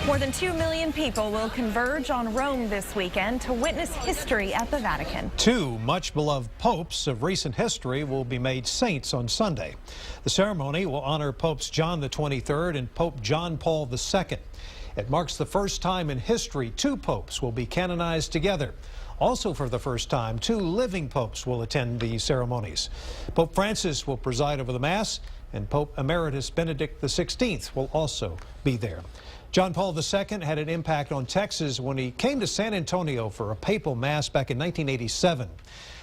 More than 2 million people will converge on Rome this weekend to witness history at the Vatican. Two much-beloved popes of recent history will be made saints on Sunday. The ceremony will honor Popes John the 23rd and Pope John Paul II. It marks the first time in history two popes will be canonized together. Also for the first time, two living popes will attend the ceremonies. Pope Francis will preside over the Mass, and Pope Emeritus Benedict XVI will also be there. John Paul II had an impact on Texas when he came to San Antonio for a papal mass back in 1987.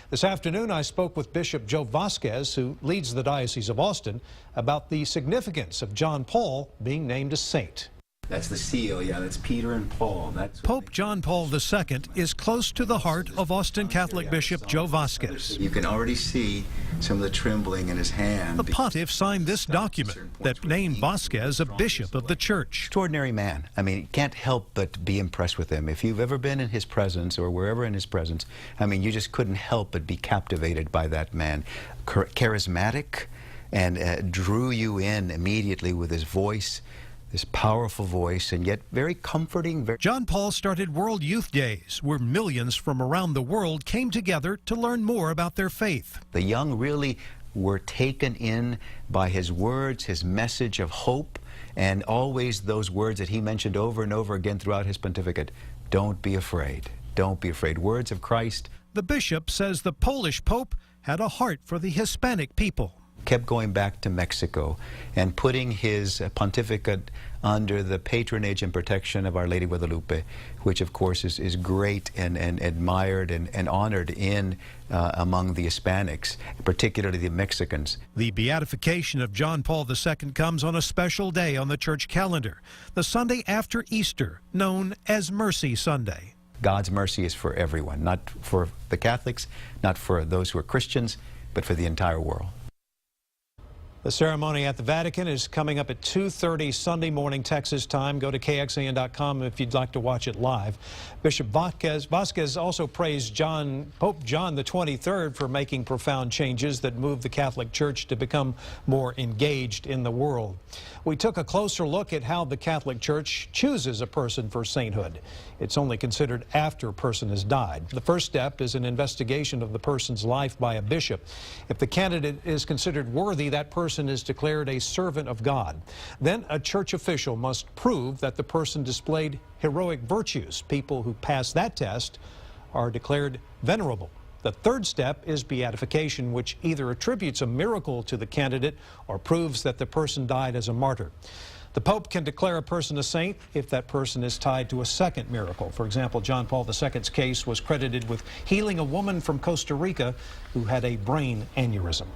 This afternoon, I spoke with Bishop Joe Vasquez, who leads the Diocese of Austin, about the significance of John Paul being named a saint. That's the seal, yeah, that's Peter and Paul. Pope John Paul II is close to the heart of Austin Catholic Bishop Joe Vasquez. You can already see some of the trembling in his hand. The pontiff signed this document that named Vasquez a bishop of the church. Extraordinary man. I mean, you can't help but be impressed with him. If you've ever been in his presence or wherever in his presence, I mean, you just couldn't help but be captivated by that man. Charismatic, and drew you in immediately with his voice. This powerful voice, and yet very comforting. John Paul started World Youth Days, where millions from around the world came together to learn more about their faith. The young really were taken in by his words, his message of hope, and always those words that he mentioned over and over again throughout his pontificate. Don't be afraid. Don't be afraid. Words of Christ. The bishop says the Polish Pope had a heart for the Hispanic people. Kept going back to Mexico and putting his pontificate under the patronage and protection of Our Lady Guadalupe, which of course is great and admired and honored in among the Hispanics, particularly the Mexicans. The beatification of John Paul II comes on a special day on the church calendar, the Sunday after Easter, known as Mercy Sunday. God's mercy is for everyone, not for the Catholics, not for those who are Christians, but for the entire world. The ceremony at the Vatican is coming up at 2:30 Sunday morning Texas time. Go to KXAN.com if you'd like to watch it live. Bishop Vasquez also praised Pope John the 23rd for making profound changes that moved the Catholic Church to become more engaged in the world. We took a closer look at how the Catholic Church chooses a person for sainthood. It's only considered after a person has died. The first step is an investigation of the person's life by a bishop. If the candidate is considered worthy, that person is declared a servant of God. Then a church official must prove that the person displayed heroic virtues. People who pass that test are declared venerable. The third step is beatification, which either attributes a miracle to the candidate or proves that the person died as a martyr. The Pope can declare a person a saint if that person is tied to a second miracle. For example, John Paul II's case was credited with healing a woman from Costa Rica who had a brain aneurysm.